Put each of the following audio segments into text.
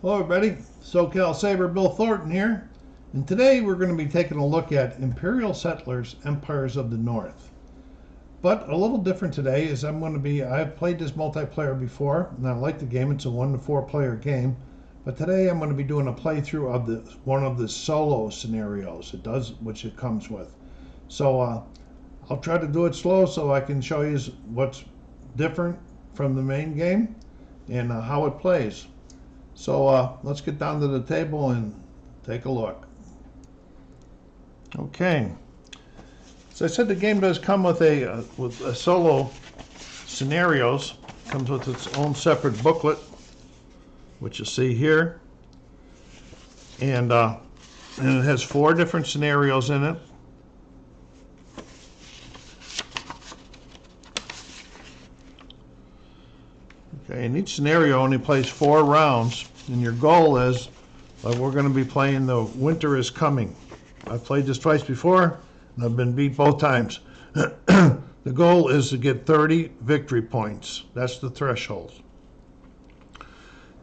Hello everybody, SoCalsabre Bill Thornton here, and today we're going to be taking a look at Imperial Settlers Empires of the North. But a little different today is I've played this multiplayer before, and I like the game. It's a 1 to 4 player game. But today I'm going to be doing a playthrough of one of the solo scenarios which it comes with. So I'll try to do it slow so I can show you what's different from the main game and how it plays. So let's get down to the table and take a look. Okay. As I said, the game does come with a solo scenarios. It comes with its own separate booklet, which you see here, and it has 4 different scenarios in it. Okay, and each scenario only plays 4 rounds, and your goal is, we're going to be playing the Winter is Coming. I've played this twice before, and I've been beat both times. The goal is to get 30 victory points. That's the threshold.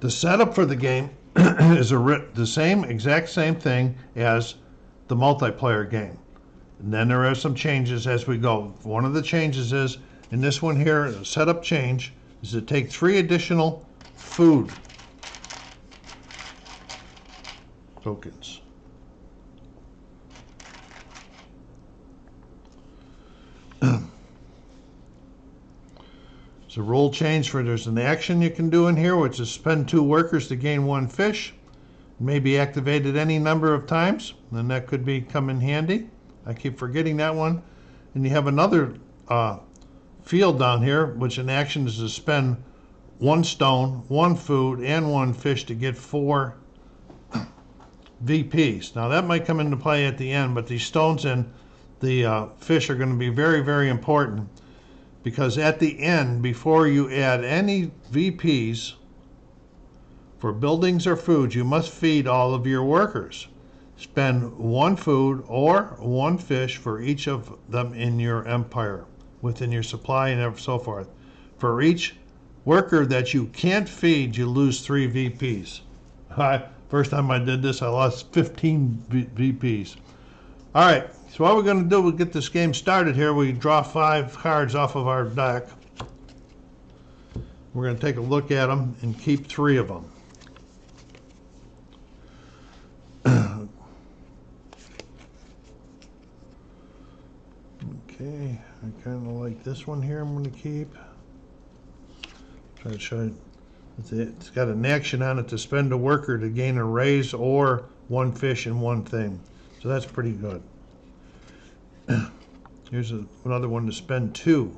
The setup for the game is the exact same thing as the multiplayer game. And then there are some changes as we go. One of the changes is, in this one here, the setup change is to take 3 additional food tokens. It's a rule change there's an action you can do in here, which is spend 2 workers to gain 1 fish. It may be activated any number of times, and that could come in handy. I keep forgetting that one. And you have another field down here, which in action is to spend 1 stone, 1 food, and 1 fish to get 4 VPs. Now that might come into play at the end, but these stones and the fish are going to be very, very important, because at the end, before you add any VPs for buildings or food, you must feed all of your workers. Spend 1 food or 1 fish for each of them in your empire, within your supply and so forth. For each worker that you can't feed, you lose 3 VPs. First time I did this, I lost 15 VPs. All right, so what we're going to do, we'll get this game started here. We draw 5 cards off of our deck. We're going to take a look at them and keep 3 of them. Okay, I kind of like this one here. I'm going to keep. Try to show you. It's got an action on it to spend a worker to gain a raise or 1 fish and 1 thing. So that's pretty good. Here's another one to spend 2.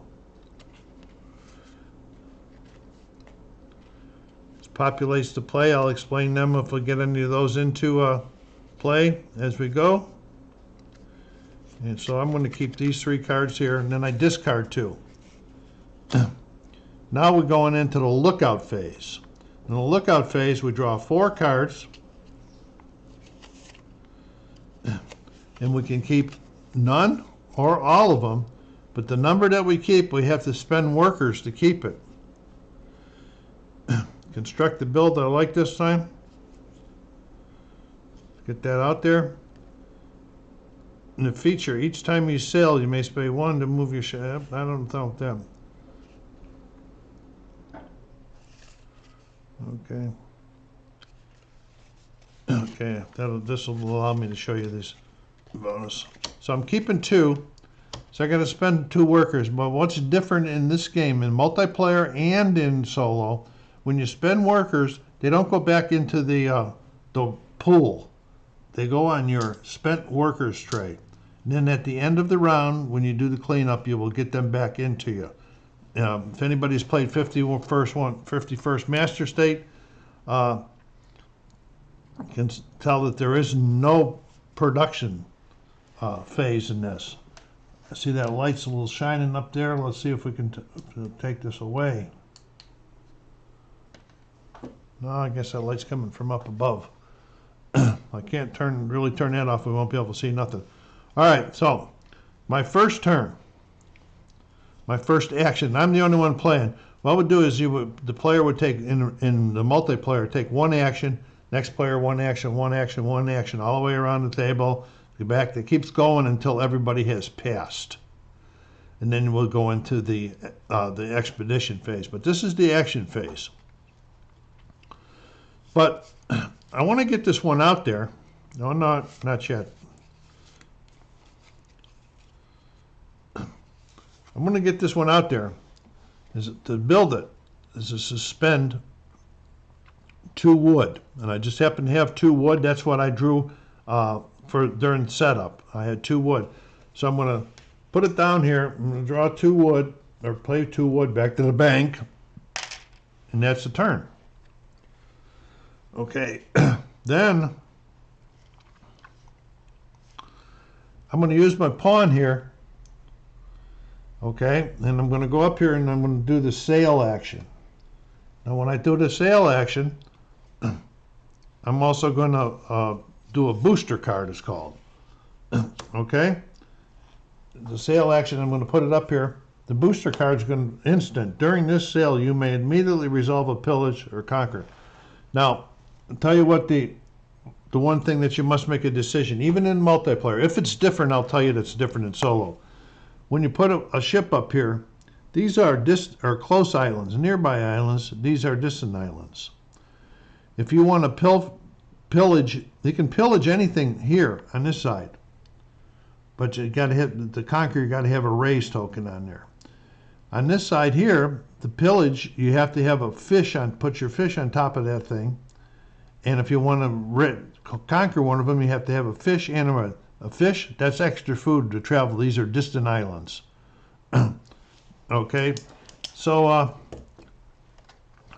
This populates the play. I'll explain them if we get any of those into play as we go. And so I'm going to keep these 3 cards here, and then I discard 2. Now we're going into the lookout phase. In the lookout phase, we draw 4 cards, and we can keep none or all of them, but the number that we keep, we have to spend workers to keep it. Construct the build I like this time. Get that out there. And the feature, each time you sail, you may spend 1 to move your ship. I don't know them. Okay. Okay, this will allow me to show you this bonus. So I'm keeping 2. So I got to spend 2 workers. But what's different in this game, in multiplayer and in solo, when you spend workers, they don't go back into the pool. They go on your spent workers tray. And then at the end of the round, when you do the cleanup, you will get them back into you. If anybody's played 51st Master State, can tell that there is no production phase in this. I see that light's a little shining up there. Let's see if we can take this away. No, I guess that light's coming from up above. I can't really turn that off. We won't be able to see nothing. All right, so my first turn, my first action, I'm the only one playing. what would do is the player would take in the multiplayer, take one action, next player one action, one action, one action, all the way around the table. Go back. It keeps going until everybody has passed, and then we'll go into the expedition phase. But this is the action phase. But I want to get this one out there. No, not yet. I'm going to get this one out there. Is to build it is to suspend 2 wood, and I just happen to have 2 wood. That's what I drew for during setup. I had 2 wood, so I'm going to put it down here. I'm going to draw 2 wood, or play 2 wood back to the bank, and that's the turn. Okay, then I'm going to use my pawn here. Okay, and I'm going to go up here and I'm going to do the sail action. Now when I do the sail action, I'm also going to do a booster card, it's called. Okay, the sail action, I'm going to put it up here. The booster card is going to instant. During this sail, you may immediately resolve a pillage or conquer. Now, I'll tell you what the one thing that you must make a decision, even in multiplayer. If it's different, I'll tell you that's different in solo. When you put a ship up here, these are close islands, nearby islands. These are distant islands. If you want to pillage, you can pillage anything here on this side, but you got to hit the conquer. You got to have a raise token on there. On this side here, the pillage, you have to have a fish on. Put your fish on top of that thing, and if you want to conquer one of them, you have to have a fish and a fish. That's extra food to travel. These are distant islands. Okay, so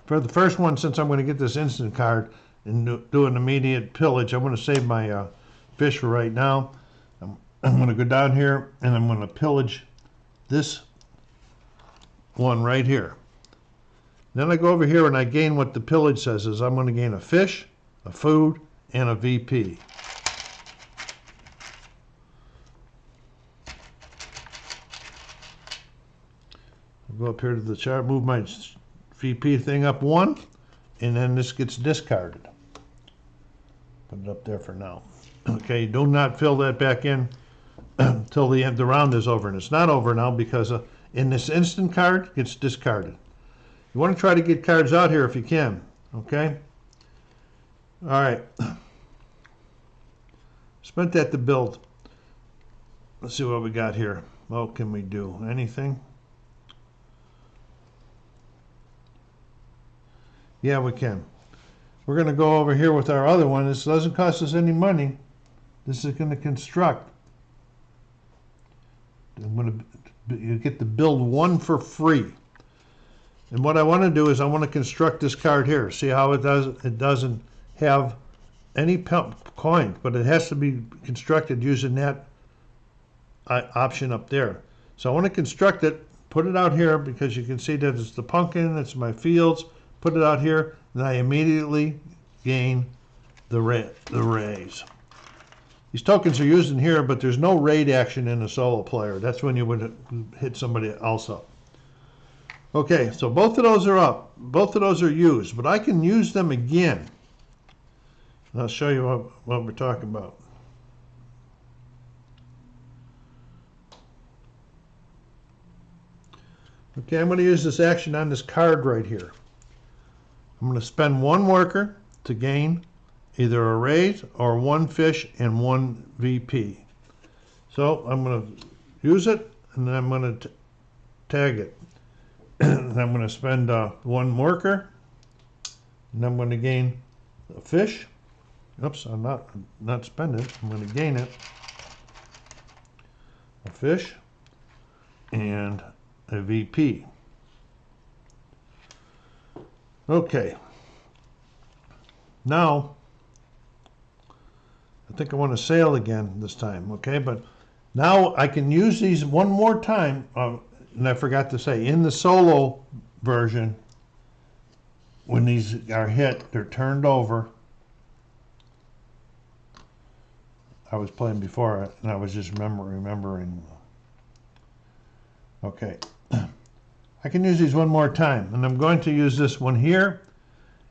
for the first one, since I'm going to get this instant card and do an immediate pillage, I'm going to save my fish for right now. I'm going to go down here and I'm going to pillage this one right here. Then I go over here and I gain what the pillage says is I'm going to gain a fish, a food, and a VP. Go up here to the chart, move my VP thing up 1, and then this gets discarded. Put it up there for now. Okay, do not fill that back in until the round is over, and it's not over now because in this instant card, it gets discarded. You want to try to get cards out here if you can. Okay. All right. Spent that to build. Let's see what we got here. What can we do? Anything? Yeah, we can. We're going to go over here with our other one. This doesn't cost us any money. This is going to construct. You get to build 1 for free. And what I want to do is I want to construct this card here. See how it does? It doesn't have any coin, but it has to be constructed using that option up there. So I want to construct it, put it out here because you can see that it's the pumpkin, it's my fields. Put it out here, then I immediately gain the raise. These tokens are used in here, but there's no raid action in a solo player. That's when you would hit somebody else up. Okay, so both of those are up. Both of those are used, but I can use them again. And I'll show you what we're talking about. Okay, I'm going to use this action on this card right here. I'm going to spend 1 worker to gain either a raise or 1 fish and 1 VP. So I'm going to use it and then I'm going to tag it. And I'm going to spend 1 worker and I'm going to gain a fish. Oops, I'm not spend it. I'm going to gain it. A fish and a VP. Okay, now I think I want to sail again this time, okay, but now I can use these one more time, and I forgot to say, in the solo version, when these are hit, they're turned over. I was playing before, and I was just remembering. Okay. I can use these one more time, and I'm going to use this one here,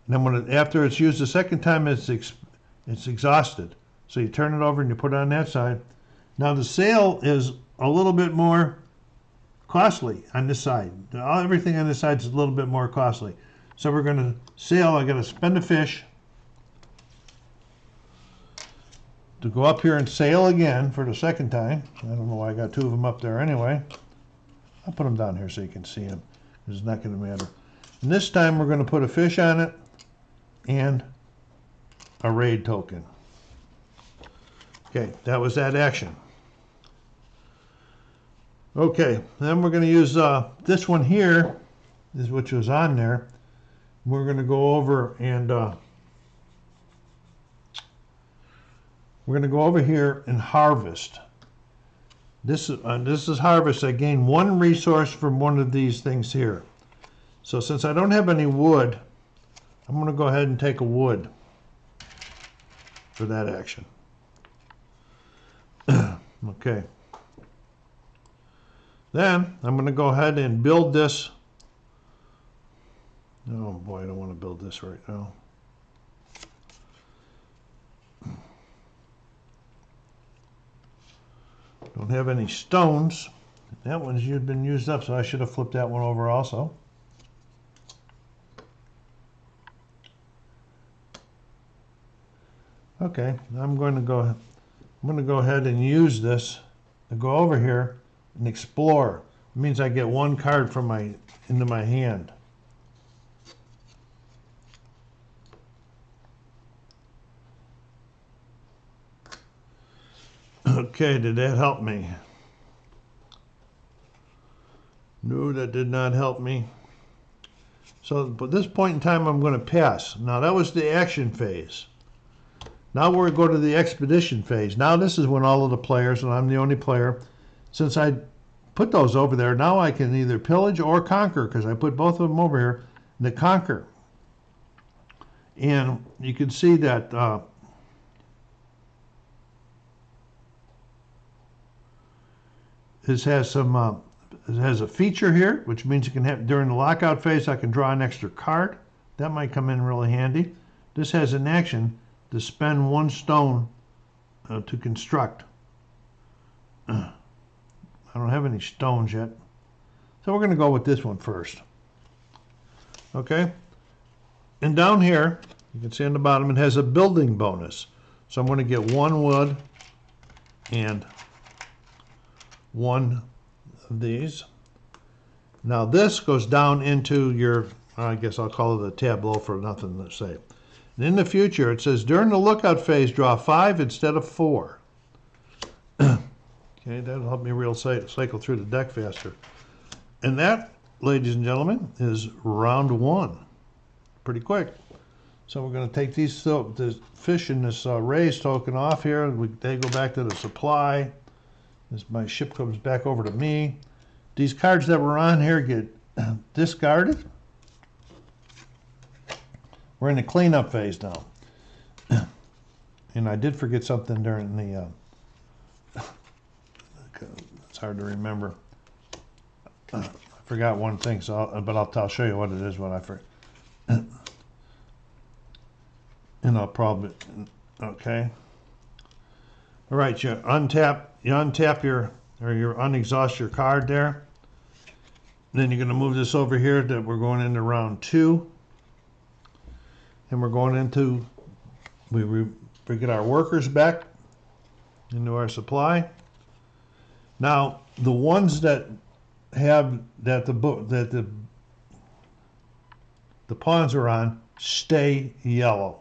and I'm going to, after it's used the second time, it's exhausted. So you turn it over and you put it on that side. Now the sail is a little bit more costly on this side. Everything on this side is a little bit more costly. So we're going to sail. I got to spend a fish to go up here and sail again for the second time. I don't know why I got two of them up there anyway. I'll put them down here so you can see them. It's not going to matter. And this time we're going to put a fish on it and a raid token. Okay, that was that action. Okay, then we're going to use this one here, which was on there. We're going to go over and we're going to go over here and harvest. This is harvest. I gain one resource from one of these things here. So since I don't have any wood, I'm going to go ahead and take a wood for that action. Okay. Then I'm going to go ahead and build this. Oh boy, I don't want to build this right now. Don't have any stones. That one's been used up, so I should have flipped that one over also. Okay, I'm going to go ahead and use this to go over here and explore. It means I get one card from into my hand. Okay, did that help me? No, that did not help me. So at this point in time, I'm going to pass. Now that was the action phase. Now we're going to go to the expedition phase. Now this is when all of the players, and I'm the only player, since I put those over there, now I can either pillage or conquer, because I put both of them over here, to conquer. And you can see that this has some, it has a feature here, which means you can have, during the lockout phase, I can draw an extra card. That might come in really handy. This has an action to spend one stone to construct. I don't have any stones yet. So we're going to go with this one first. Okay? And down here, you can see on the bottom, it has a building bonus. So I'm going to get one wood and one of these. Now this goes down into your, I guess I'll call it a tableau for nothing to say. And in the future, it says during the lookout phase, draw 5 instead of 4. Okay, that'll help me cycle through the deck faster. And that, ladies and gentlemen, is round 1. Pretty quick. So we're going to take these the fish in this raise token off here. They go back to the supply. My ship comes back over to me. These cards that were on here get discarded. We're in the cleanup phase now. And I did forget something during the... it's hard to remember. I forgot one thing, but I'll show you what it is when I forget. And I'll probably... Okay. All right, you untap your, or you unexhaust your card there. Then you're going to move this over here that we're going into round 2. And we're going into, we get our workers back into our supply. Now, the ones that have, that the pawns are on, stay yellow.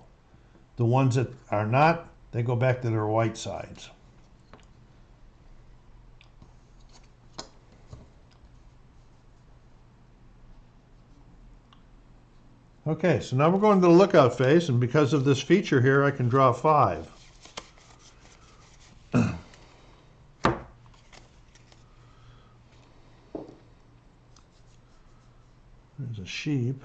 The ones that are not, they go back to their white sides. Okay, so now we're going to the lookout phase, and because of this feature here, I can draw 5. There's a sheep.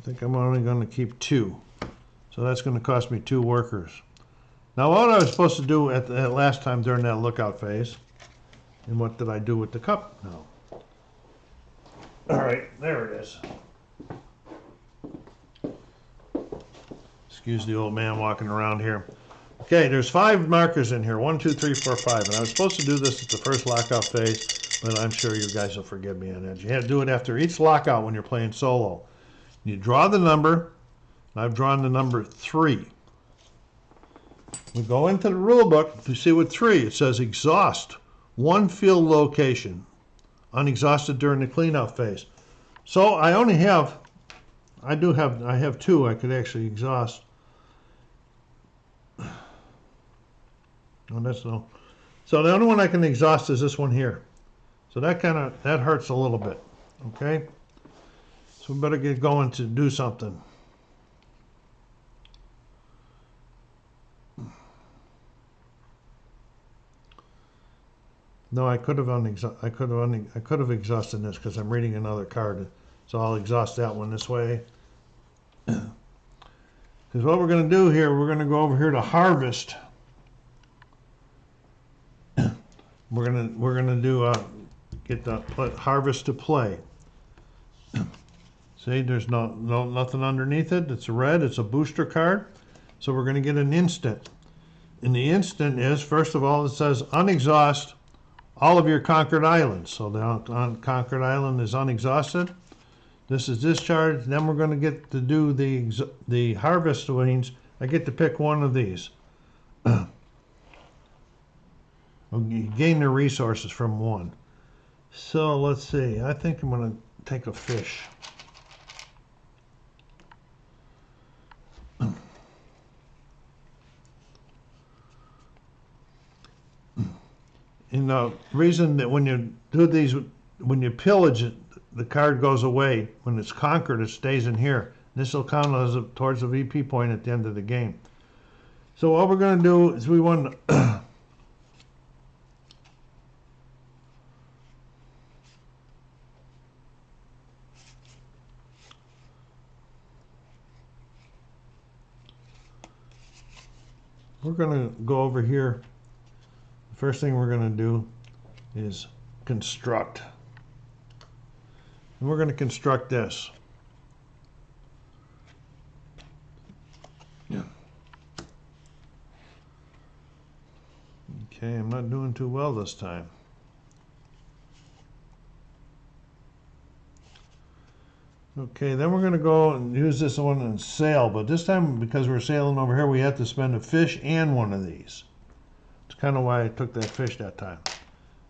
think I'm only going to keep 2. So that's going to cost me 2 workers. Now what I was supposed to do at the last time during that lookout phase, and what did I do with the cup now? Alright, there it is. Excuse the old man walking around here. Okay, there's 5 markers in here. 1, 2, 3, 4, 5. And I was supposed to do this at the first lockout phase, but I'm sure you guys will forgive me on that. You have to do it after each lockout when you're playing solo. You draw the number. I've drawn the number 3. We go into the rule book. If you see with 3, it says exhaust 1 field location, unexhausted during the cleanout phase. So I only have, I have 2 I could actually exhaust. Oh, that's no. So the only one I can exhaust is this one here. So that hurts a little bit. Okay. So we better get going to do something. No, I could have exhausted this because I'm reading another card. So I'll exhaust that one this way. Because what we're going to do here, we're going to go over here to harvest. We're gonna do get the harvest to play. See, there's nothing underneath it. It's red. It's a booster card. So we're gonna get an instant. And the instant is, first of all, it says unexhaust all of your conquered islands. So the conquered island is unexhausted. This is discharged. Then we're going to get to do the harvest wings. I get to pick one of these. You gain the resources from 1. So let's see. I think I'm going to take a fish. And the reason that when you do these, when you pillage it, the card goes away. When it's conquered, it stays in here. This will count as towards the VP point at the end of the game. So what we're going to do is we want to we're going to go over here. The first thing we're going to do is construct. And we're going to construct this. Yeah. Okay, I'm not doing too well this time. Okay, then we're going to go and use this one and sail, but this time because we're sailing over here, we have to spend a fish and one of these. It's kind of why I took that fish that time.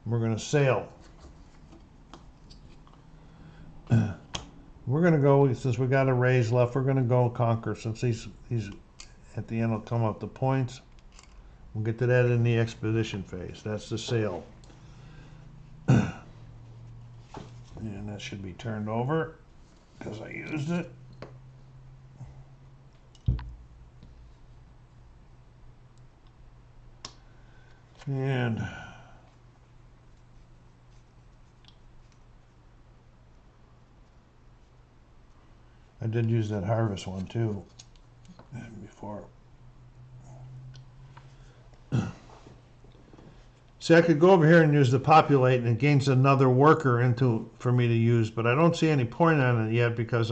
We're going to sail. We're going to go, since we got a raise left, we're going to go conquer. Since these at the end will come up the points. We'll get to that in the expedition phase. That's the sail. And that should be turned over because I used it. And I did use that harvest one too before. See, I could go over here and use the populate, and it gains another worker for me to use, but I don't see any point on it yet because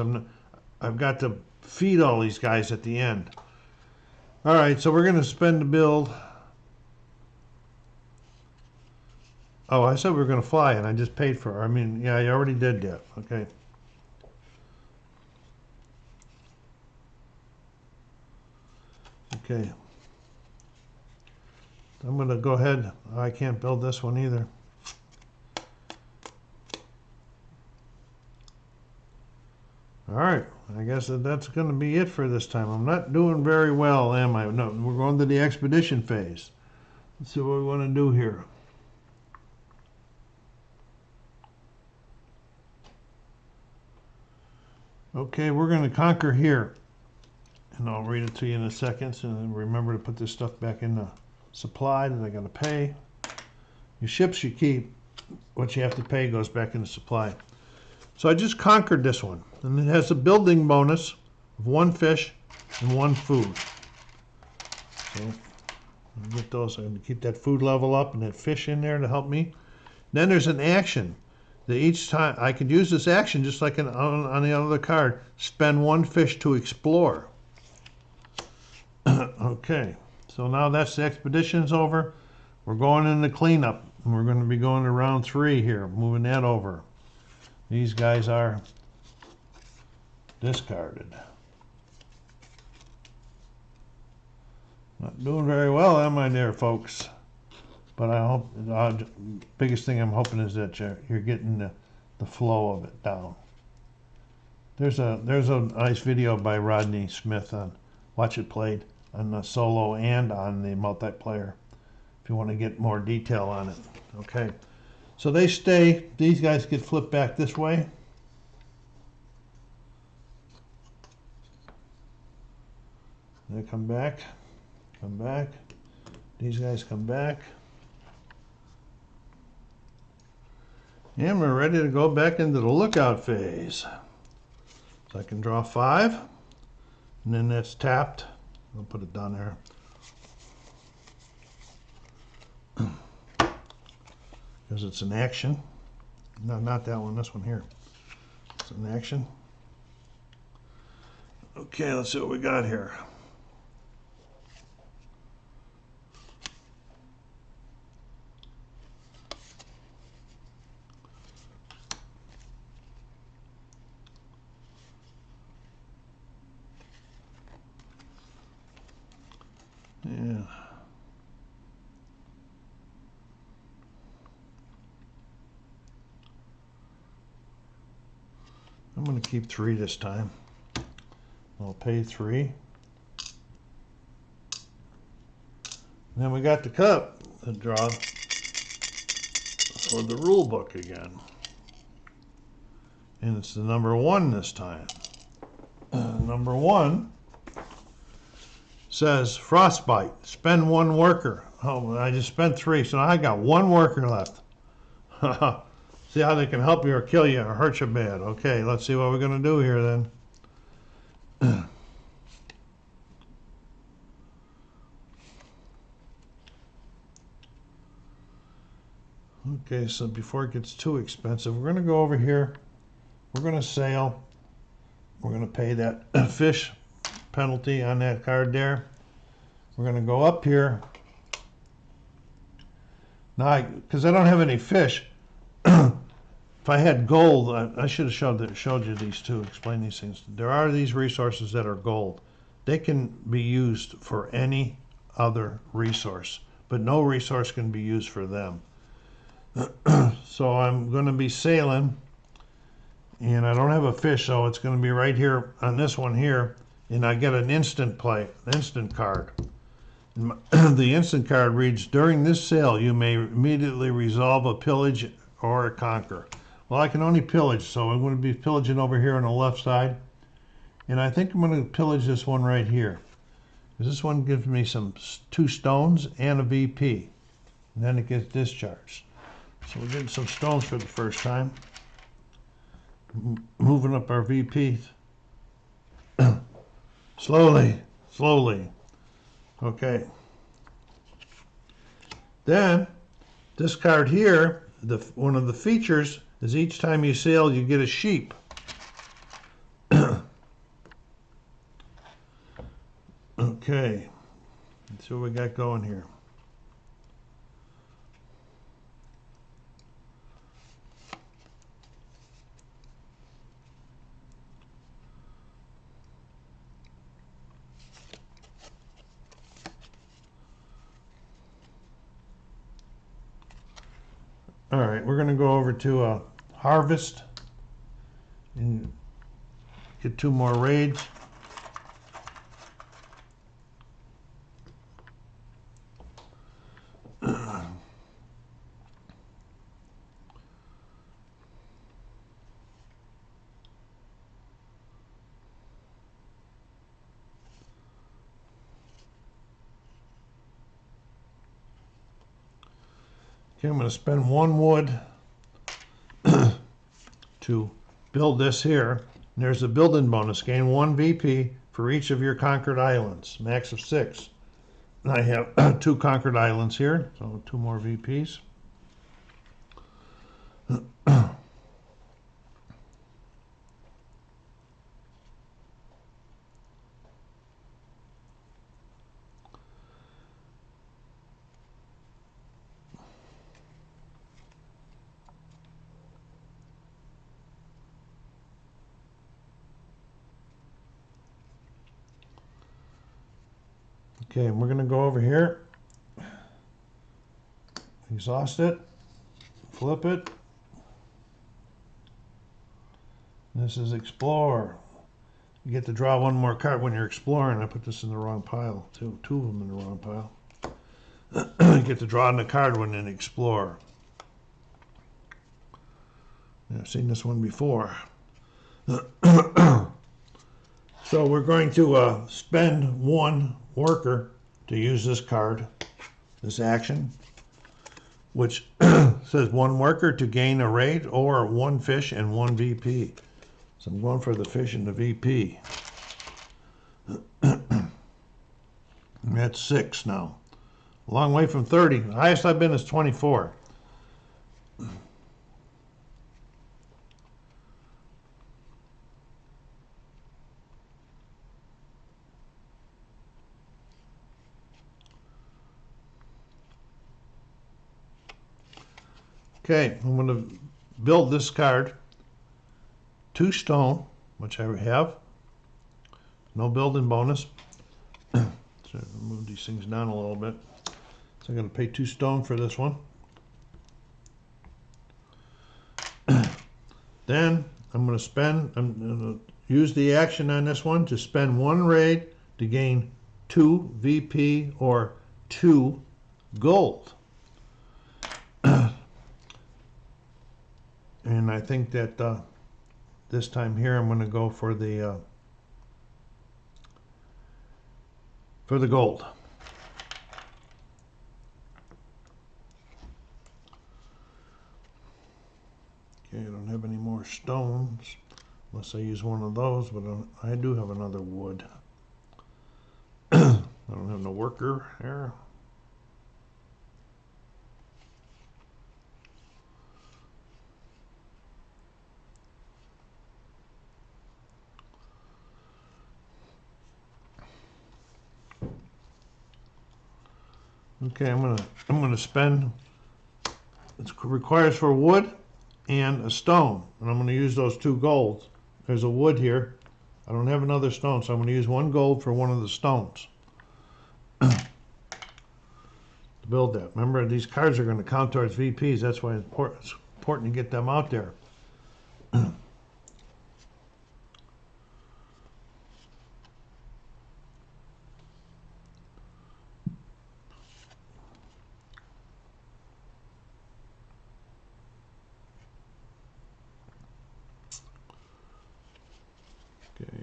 I've got to feed all these guys at the end. All right, so we're going to spend the build. Oh, I said we were going to fly, and I just paid for it. I mean, yeah, I already did that. Okay. Okay. I'm going to go ahead. I can't build this one either. All right. I guess that's going to be it for this time. I'm not doing very well, am I? No, we're going to the expedition phase. Let's see what we want to do here. Okay, we're going to conquer here. And I'll read it to you in a second. So remember to put this stuff back in the supply that I got to pay. Your ships you keep. What you have to pay goes back in the supply. So I just conquered this one. And it has a building bonus of 1 fish and 1 food. So I'll get those. I'm going to keep that food level up and that fish in there to help me. Then there's an action. That each time I could use this action just like on the other card. Spend 1 fish to explore. Okay, so now that's the expedition's over. We're going into cleanup. And we're going to be going to round 3 here, moving that over. These guys are discarded. Not doing very well, am I there, folks? But I hope, biggest thing I'm hoping is that you're getting the flow of it down. There's a nice video by Rodney Smith on Watch It Played on the solo and on the multiplayer if you want to get more detail on it. Okay, so they stay. These guys get flipped back this way. They come back. These guys come back. And we're ready to go back into the lookout phase. So I can draw 5, and then that's tapped. I'll put it down there. Because it's an action. No, not that one, this one here. It's an action. Okay, let's see what we got here. Yeah. I'm going to keep 3 this time. I'll pay 3. And then we got the cup to draw for the rule book again. And it's the number 1 this time. Number 1 says frostbite. Spend 1 worker. Oh, I just spent 3, so I got 1 worker left. See how they can help you or kill you or hurt you bad. Okay, let's see what we're going to do here then. Okay, so before it gets too expensive, we're going to go over here. We're going to sail. We're going to pay that fish penalty on that card there. We're going to go up here. Now, because I don't have any fish, if I had gold, I should have showed you these two, explain these things. There are these resources that are gold. They can be used for any other resource, but no resource can be used for them. So I'm going to be sailing, and I don't have a fish, so it's going to be right here on this one here, and I get an instant card. The instant card reads, during this sail, you may immediately resolve a pillage or a conquer. Well, I can only pillage, so I'm going to be pillaging over here on the left side. And I think I'm going to pillage this one right here. This one gives me 2 stones and a VP. And then it gets discharged. So we're getting some stones for the first time. Moving up our VP. Slowly, slowly. Okay. Then, this card here, one of the features is each time you sail, you get a sheep. Okay. Let's see what we got going here. All right, we're going to go over to harvest and get 2 more raids. Okay, I'm going to spend 1 wood to build this here. And there's a building bonus. Gain 1 VP for each of your conquered islands. Max of 6. And I have 2 conquered islands here, so 2 more VPs. Okay, and we're going to go over here, exhaust it, flip it. This is Explore. You get to draw 1 more card when you're exploring. I put this in the wrong pile, two of them in the wrong pile. You get to draw in the card when in Explore. Yeah, I've seen this one before. So we're going to spend 1 worker to use this card, this action, which says 1 worker to gain a raid or 1 fish and 1 VP. So I'm going for the fish and the VP. That's 6 now. A long way from 30. The highest I've been is 24. Okay, I'm going to build this card. 2 stone, which I have. No building bonus. So move these things down a little bit. So I'm going to pay 2 stone for this one. Then I'm going to use the action on this one to spend 1 raid to gain 2 VP or 2 gold. And I think that this time here I'm going to go for the gold. Okay, I don't have any more stones unless I use one of those, but I do have another wood. I don't have no worker here. Okay, I'm gonna spend. It requires for wood and a stone, and I'm gonna use those 2 golds. There's a wood here. I don't have another stone, so I'm gonna use 1 gold for 1 of the stones to build that. Remember, these cards are going to count towards VPs. That's why it's important to get them out there. Okay.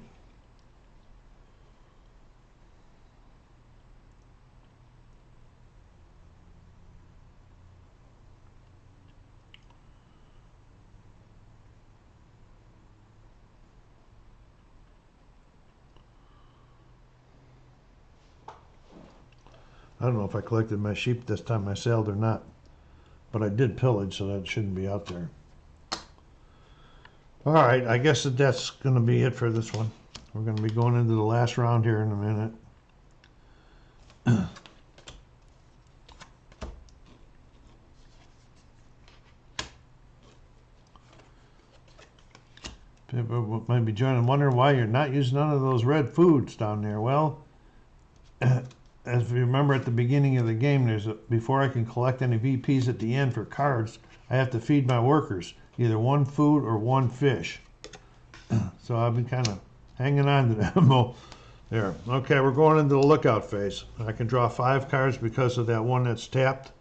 I don't know if I collected my sheep this time I sailed or not, but I did pillage, so that shouldn't be out there. All right, I guess that's going to be it for this one. We're going to be going into the last round here in a minute. People might be joining, wondering why you're not using none of those red foods down there. Well, as you remember at the beginning of the game, before I can collect any VPs at the end for cards, I have to feed my workers either 1 food or 1 fish. So I've been kind of hanging on to them. There. Okay, we're going into the lookout phase. I can draw 5 cards because of that one that's tapped,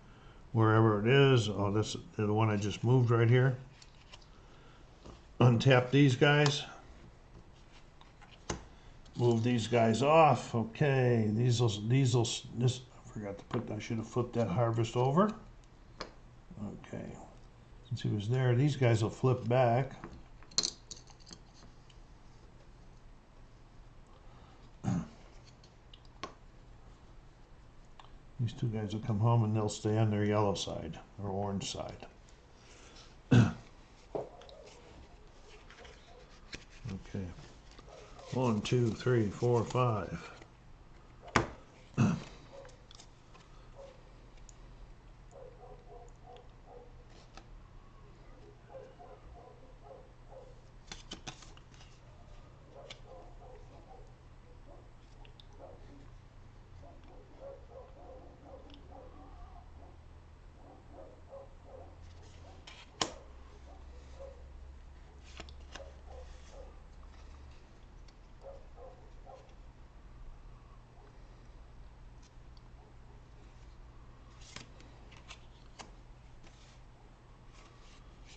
wherever it is. Oh, that's the one I just moved right here. Untap these guys. Move these guys off. Okay, this I forgot to put. I should have flipped that harvest over. Okay, since he was there, these guys will flip back. These two guys will come home and they'll stay on their yellow side or orange side. Okay. 1, 2, 3, 4, 5.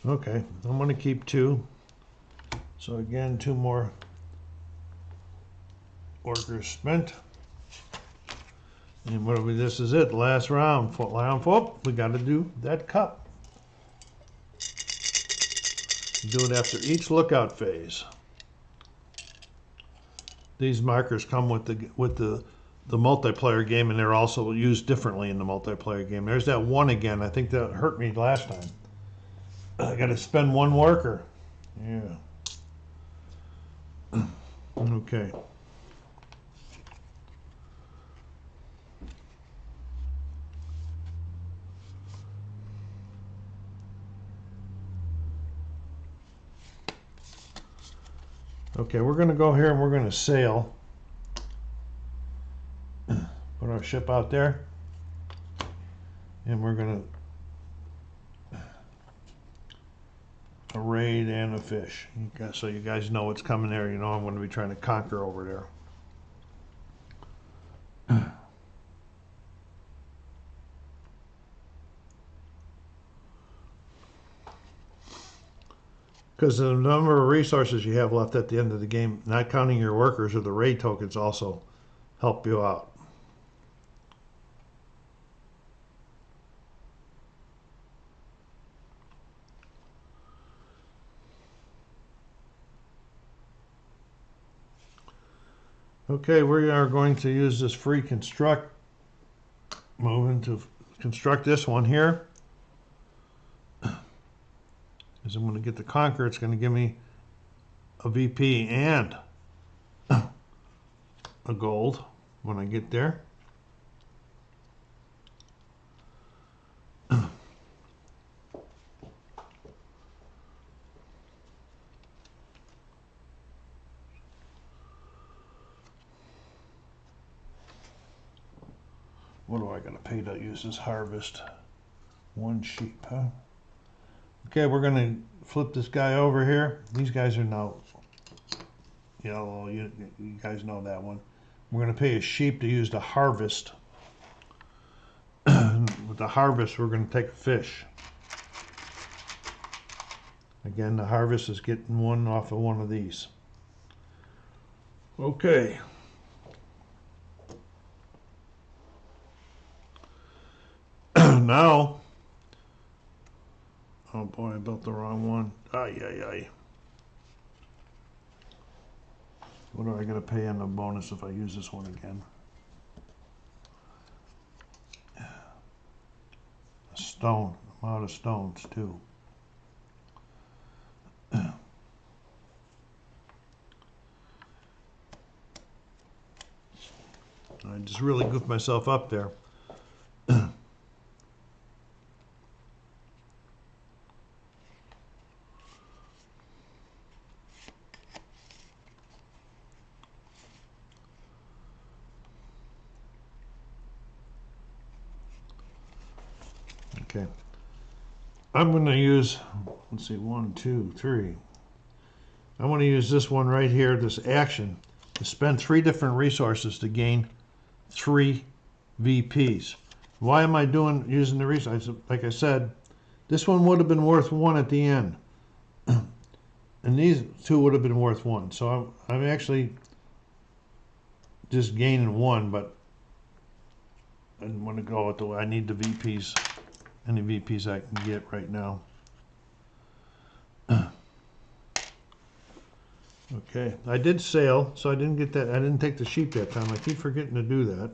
Okay, I'm going to keep 2. So again, 2 more workers spent. And what do we, this is it, last round. Round 4, we got to do that cup. Do it after each lookout phase. These markers come with the multiplayer game, and they're also used differently in the multiplayer game. There's that 1 again. I think that hurt me last time. I got to spend 1 worker. Yeah. Okay. Okay, we're going to go here and we're going to sail. Put our ship out there. And we're going to a raid and a fish. So you guys know what's coming there. You know I'm going to be trying to conquer over there. Because the number of resources you have left at the end of the game, not counting your workers or the raid tokens, also help you out. Okay, we are going to use this free construct. Moving to construct this one here. As I'm going to get the conquer, it's going to give me a VP and a gold when I get there. What do I got to pay to use this harvest? 1 sheep, huh? Okay, we're going to flip this guy over here. These guys are now yellow. You guys know that one. We're going to pay a sheep to use the harvest. With the harvest, we're going to take a fish. Again, the harvest is getting 1 off of 1 of these. Okay. Now, oh boy, I built the wrong one. Ay, ay, ay. What do I got to pay on the bonus if I use this one again? A stone. I'm out of stones, too. I just really goofed myself up there. Okay, I'm going to use, let's see, 1, 2, 3. I want to use this one right here, this action, to spend 3 different resources to gain 3 VPs. Why am I using the resources? Like I said, this one would have been worth 1 at the end, and these 2 would have been worth 1. So I'm actually just gaining 1, but I want to go with the way I need the VPs. Any VPs I can get right now. Okay, I did sail, so I didn't get that. I didn't take the sheep that time. I keep forgetting to do that.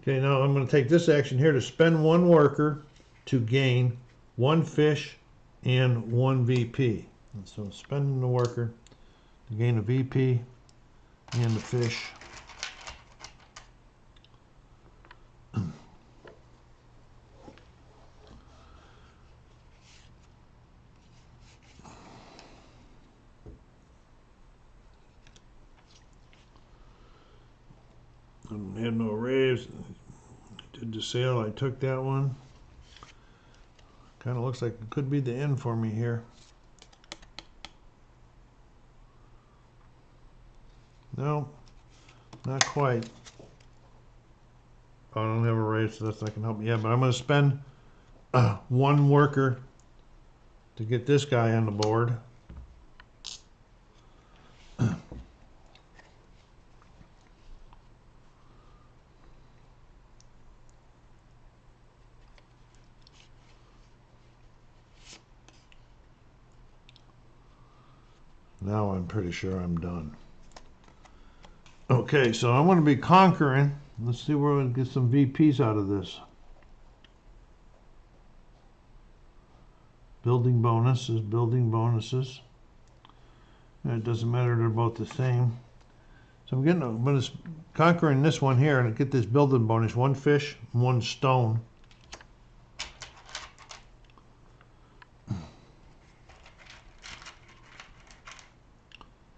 Okay, now I'm going to take this action here to spend 1 worker to gain 1 fish and 1 VP. And so spending the worker to gain a VP and the fish. I had no raves. Did the sale, I took that one. Kind of looks like it could be the end for me here. No, not quite. I don't have a raise, so that's not going to help me. Yeah, but I'm going to spend 1 worker to get this guy on the board. Now I'm pretty sure I'm done. Okay, so I'm going to be conquering. Let's see where we can get some VPs out of this. Building bonuses, building bonuses. It doesn't matter, they're both the same. So I'm going to conquering this one here and get this building bonus. 1 fish, 1 stone.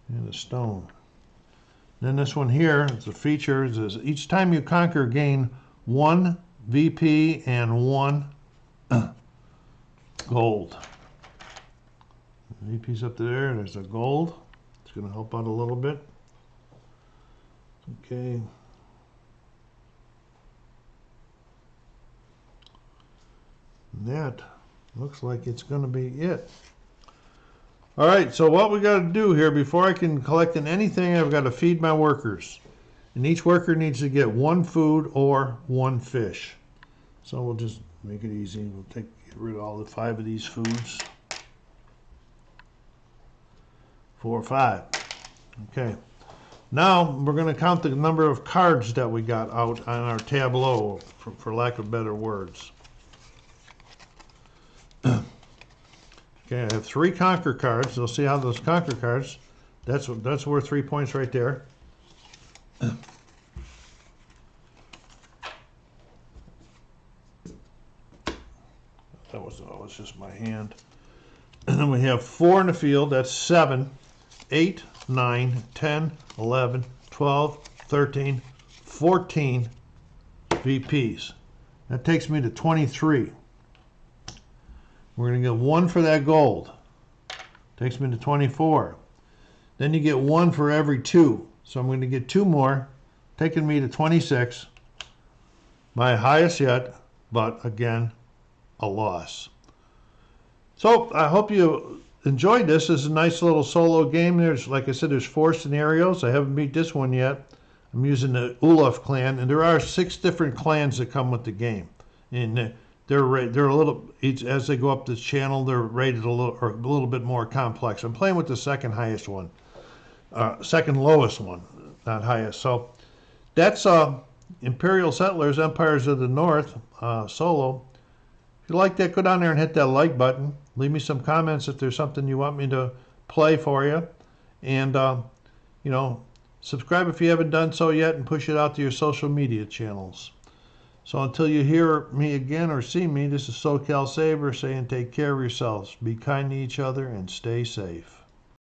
And a stone. Then this one here, it's a feature, is each time you conquer, gain 1 VP and 1 gold. VP's up there, there's a gold. It's going to help out a little bit. Okay. And that looks like it's going to be it. All right, so what we got to do here, before I can collect anything, I've got to feed my workers. And each worker needs to get 1 food or 1 fish. So we'll just make it easy. We'll get rid of all the 5 of these foods. 4 or 5. Okay. Now we're going to count the number of cards that we got out on our tableau, for lack of better words. Okay, I have 3 conquer cards. You'll see how those conquer cards, that's worth 3 points right there. That was just my hand. And then we have 4 in the field. That's 7, 8, 9, 10, 11, 12, 13, 14 VPs. That takes me to 23. We're going to get 1 for that gold. Takes me to 24. Then you get 1 for every 2. So I'm going to get 2 more, taking me to 26. My highest yet, but again, a loss. So I hope you enjoyed this. This is a nice little solo game. There's, like I said, there's 4 scenarios. I haven't beat this one yet. I'm using the Olaf clan, and there are 6 different clans that come with the game. And they're a little, as they go up this channel, they're rated a little bit more complex. I'm playing with the second highest one, second lowest one, not highest. So that's Imperial Settlers Empires of the North solo. If you like that, go down there and hit that like button. Leave me some comments if there's something you want me to play for you, and you know, subscribe if you haven't done so yet, and push it out to your social media channels. So until you hear me again or see me, this is SoCalsabre saying take care of yourselves, be kind to each other, and stay safe.